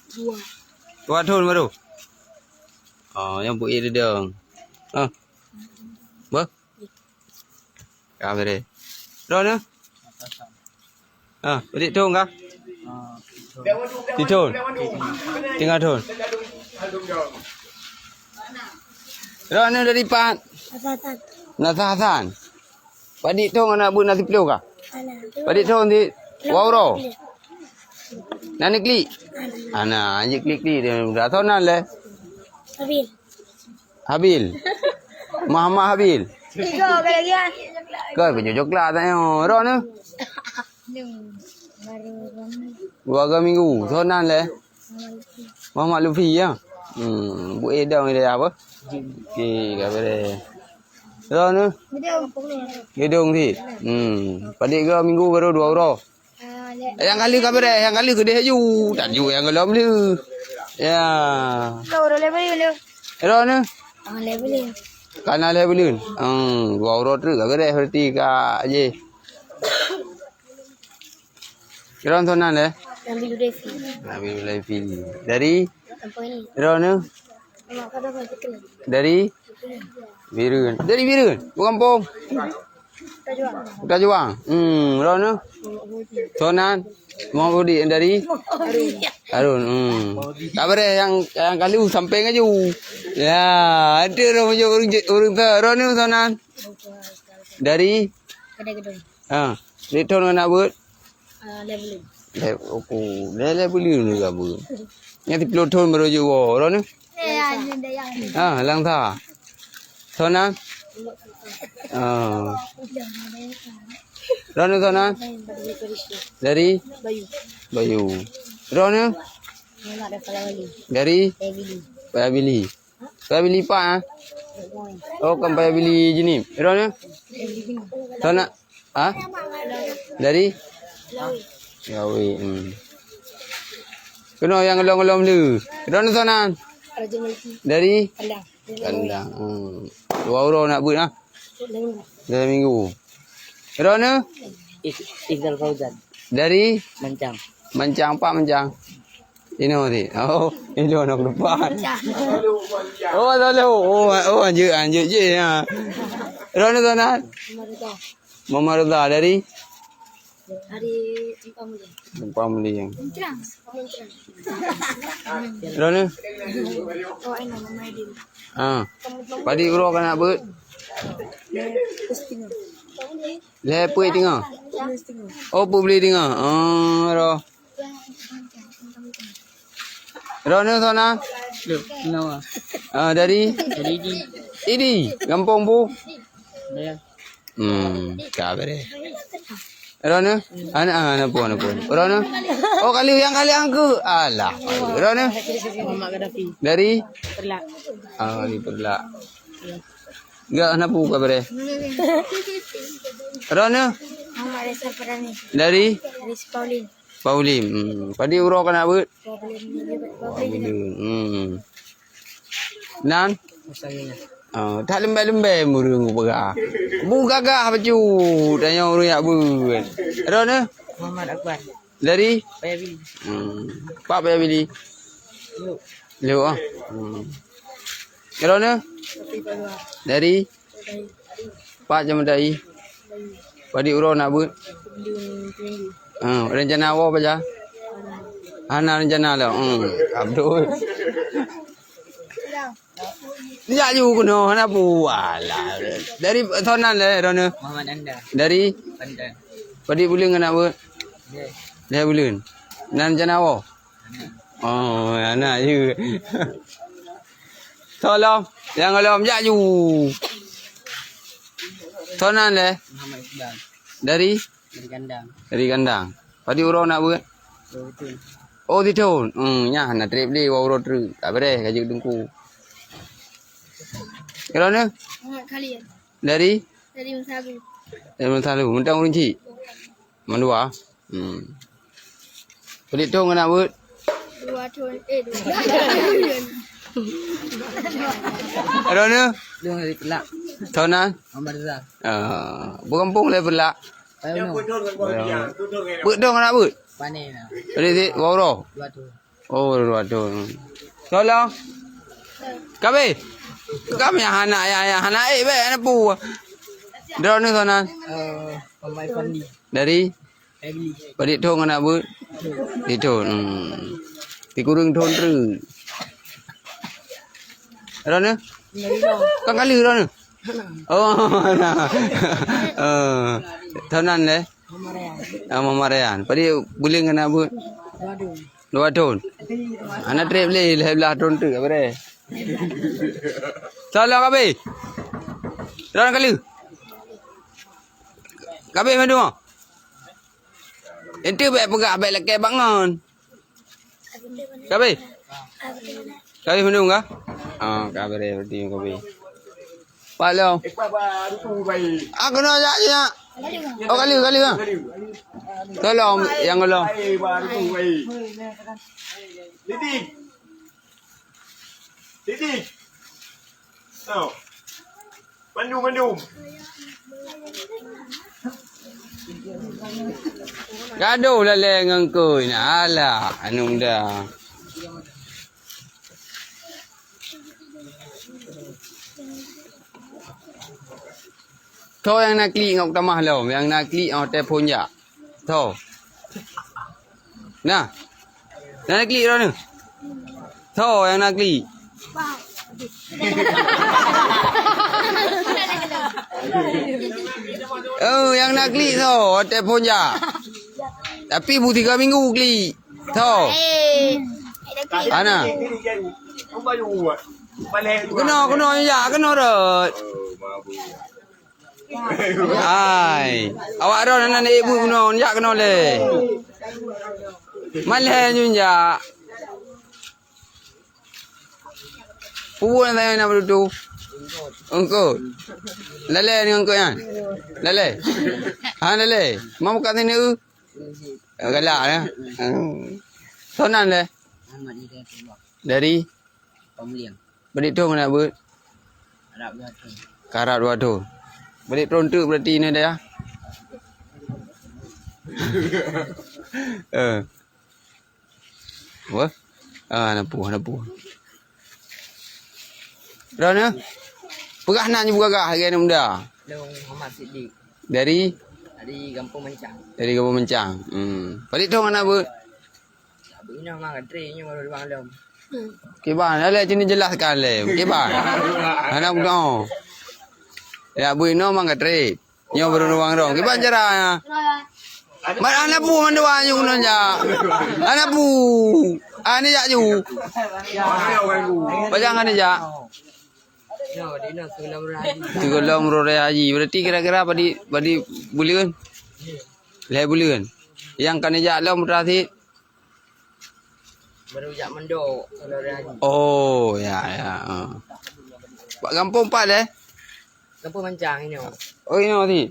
Dua tahun baru. Oh, yang buat dia dong. Ber? Kau beri. Ron beri tahun kah? Tahun. Tinggal tahun. Ron dari Pak. Nasahan. Padik tahun anak bu nasi peluk kah? Padik tahun di Wauro. Nani klik. Ana aje klik dia dah tahu nan le. Habil. Muhammad Habil. Kau punya coklat tanya. Ron ni. 2 minggu. Tahu nan le. Muhammad Lufi ya. Bu edang dia apa? Okey, kau boleh. Ron ni. Gedung ti. Padik ke minggu baru 2 euro. Yang kali kabar yang kali gede haju, tak ju yang gelom lu. Ya. Kau boleh beli lu. Ero ni. Boleh beli. Kana le belun. 2 euro tu kabar berarti ka je. Kira tuan le. Ambil Devi. Ambil Devi. Dari Apa ini? Ero ni. Mak kata apa betul? Dari Birun. Dari Birun. Bukan Kampung. Kita juang. Ero ni. Sonan mau budi dari Arun. Kabar yang kali samping aja. Ya, ada orang orang Ron ni Sonan. Dari Kedai-kedai. Di tahun nak buat. Level. Level ni ke apa? Yang 10 tahun baru je Ron ni. Lang tha. Sonan. Ron ni Sonan. Dari Bayu. Ron ni dari Payabili. Payabili Pak. Oh, kan Payabili jenis. Ron ni. Sonan. Dari Yawi. Kena yang ngelom-ngelom tu. Ron ni Sonan. Dari Kandang. 2 euro nak buat lah. 2 minggu. Ron ni. Iqbal Fauzan Dari Mancang. Mancang Pak Mancang. Ini ni. Oh, ini anak depan. Oh, tak tahu. Oh, anjir je ya. Ron ni Sonan. Mama Reza dari Hari Tempah Meli yang. Mencerang. Ron ni. Oh, ini Mama Edin. Padi uro kan nak buat. Le puai tengah. Oh, pu beli tengah. Ro. Ron ni Sonan. Nama Dari Idi. Kampung bu. dia Kabar. Ron ni. Anak pun. Ron ni. Oh, kali angku. Alah. Ron ni. Muhammad Gaddafi Dari Perlak. ni Perlak. Enggak anak pu kabar. Ron ni. Muhammad Reza Parani. Dari Dari Pauline. Paulim. Padi uro kan nak buat. Pauline. Nan. Usahanya Tak lembek-lembek murung berah. Bu gagah baju tanya orang yak buat. Ron ni. Muhammad Akbar Dari Payabili. Pak payah beli. Lewat ah. Ron ni. Dari Pak Jamadai. Padi uro nak buat. Rencana awak apa je? Ana rencana lah. Abdul. Ya ju kuno ana buala. Dari Sonan le Ron. Muhammad Anda Dari Pandan. padi bulan nak buat. Dia Dah bulan. Nan rencana awak. Oh, anak je. Tolong. Yang kalau ya ju. Sonan le. Muhammad Iqbal Dari dari Kandang. Padi uro nak buat. Betul. Oh, di tahun. Nya nak trip dia uro tu. Tak boleh gaji dengku. Kalau ni Muhammad Khalil. dari Dari Musabu. Selalu mentang rinci. Mandua. Pelik tu nak buat. 2 tahun. 2 Ada ni? Dia dari Perlak. Sonan. Muhammad Reza. Berkampung le Perlak. Payung. Buat dong nak buat. Panen lah. Jadi Wauro. 2 tu. Oh, dua tahun. Tolong. Kabe. Kami anak ya anak be anak pu. Drone ni sana. Pemain Fandi. Dari Egli. Padik thong anak bu. Di thong. Di kurung thong tru. Drone. Kan kali drone. Oh. Tahun nan le. Mamarayan. Padik guling anak bu. Dua tahun. Anak trip le belah tahun tu apa deh. Salah kabe. Drone kali. Kabe mana? Ente baik pegak baik laki bangun. Kabe. Kabe mana enggak? Ah, kabe deh berarti kabe. Pak Long. Aku nak ajak je. Oh kali bang. Tolong yang tolong. Titik. Oh. Bandung. Gaduh lah le dengan kau ni. Alah, anu dah. Kau yang nak klik ngok tamah lo, yang nak klik ngok telefon je. Tahu. Nah. Nak klik dah ni. Tahu yang nak klik. Oh, yang nak klik tu, telefon je. Tapi bu 3 minggu klik. Tahu. Ana. Kena ya, kena dah. Ai. Awak dah nak ibu kena, ya kena le. Malai junja. Pupu nak tanya nak berdua. Engkau. Lele ni engkau kan? Lele. Ha lele. Mau kat sini ke? Galak ya. Sonan le. Ahmad Hidayatullah. Dari Pemeliang. Bedik tu mana ber? Arab 2 tahun. Karat 2 tu. Bedik prontuk berarti ni dah. Apa? Nak puh. Dah ni. Pegah nak je buka hari ni muda. Long Muhammad Siddiq. Dari Kampung Mencang. dari Kampung Mencang. Bedik tu anak ber. Abang ina mang trainnya baru bang lom. Kiban, ada sini jelaskan le. Kiban. Anak muda. Ya bu ino mang katre. Nyo baru ruang dong. Kiban cara. Mat anak pu mandua yu nonja. Anak pu. Ani jak ju. Bajang ani jak. Yo, dino sulam raji. Tugulam rore haji. Berarti kira-kira badi bulan. Le bulan. Yang kan jak lom berarti. Baru jak mendok sulam raji. Oh, ya. Pak kampung pak le. Kampung Mencang ini. Oh, ini ni.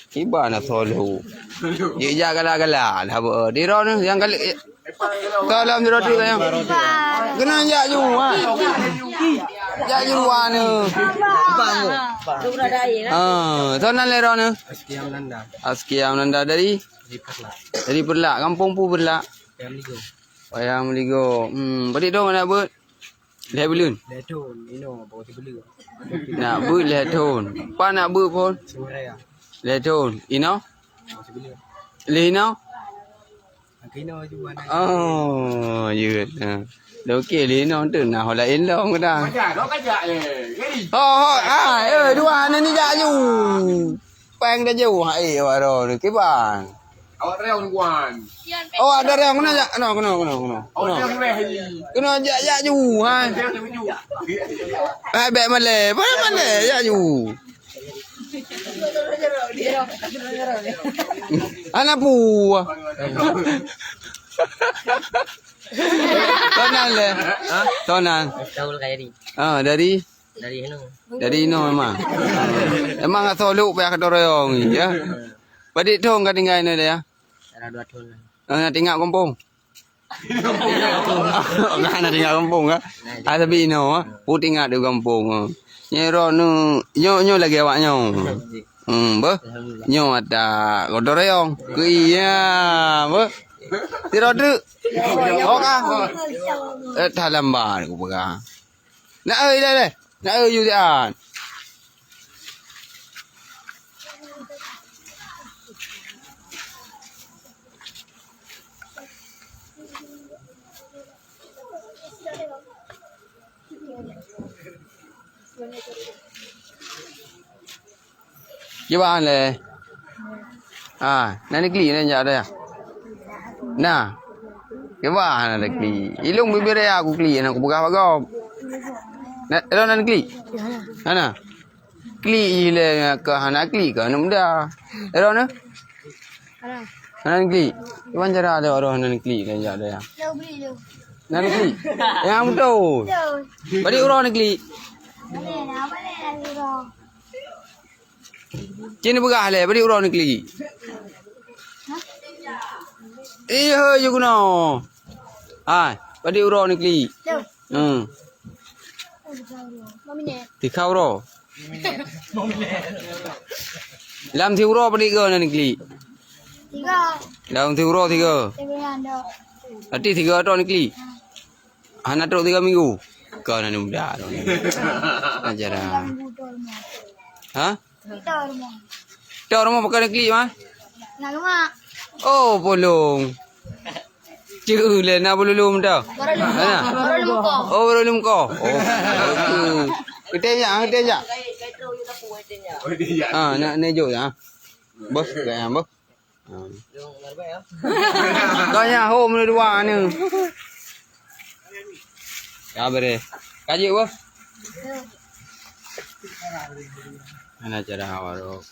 Kiban nak solo. Ye ja gala-gala dah ber. Di ro ni yang kali dalam di ro tu sayang. Kena jak ju ha. Jak ju wa ni. Tu berada air lah. Sonan le ro ni. Sekian Nanda. Askia Nanda dari Perlak. Kampung pu Perlak. Yang ligo. Wayang Meligo. Padik dong nak ber. Le belun. Leton, ino bawa tu beli. Nak ber le ton. Pa nak ber pun. Suraya. Le ton. Ino? Bawa tu beli. Le ino? Kino juga nak. Oh, ya. Dah okey le ino tu nak hola in long ke dah. Kajak je. Dua ni jak ju. Pang dah jauh hai waro ni kiban. Awak reong ni kuan. Oh, ada reong kena jak. Kena. Awak reong ni haji. Kena jak ju ha. Reong ni baju. Hai baik male. Mana jak ju. Anak pu. Tonan le. Tonan. Tahu lah kayak ni. Dari Dari Ino memang. Memang tak soluk payah kata royong ni ya. Padik thong kan tinggal ni dia. Darah 2 tahun lah. Nak tinggal kampung. Nak tinggal kampung ah. Tapi Ino pu tinggal di kampung. Nyero nu nyo lagi awak nyo. Ba. Nyo ada kata royong. Ke iya, ba. Tidak ada. Okah. Tak lambat aku pegang. Nak dah. Nak you dia. Gimana le? Nanti kli ni ada ya. Nah, gimana le kli? Ilung bibir ya aku kli, aku buka apa kau? Nanti kli. Mana? Kli le ke hana kli ke nama dia? Mana? Nanti kli. Gimana cara ada orang nanti kli ni ada ya? Đâu beli đâu. Nanti kli. Yang betul. Đâu. Bagi orang nanti kli. Boleh lah bro. Cini begah le, beri orang nikli. Iya, you know. Beri orang nikli. Đâu. Mami nè. Thì khâu rồi. Làm thiếu rồi beri ke nikli. Tiga. Dalam thiếu rồi thì ke. Tiga đâu. Nanti 3 orang nikli. Anak terus 3 minggu. Kau nanti muda. Ajarah. Hah? Kita rumah. Dah orang mau pakai nikli mah? Nak rumah. Oh, bolong. Cik le nak bolong dah. Baru lupa. Oh, bolong kau. Oh. Kita ya. Ôi đi dạ. Nak nejo ya. Bos gaya bos. Yung larba ya. Kau ya home ni dua ni. Ya bere. Kaji bos. Ana cara awak.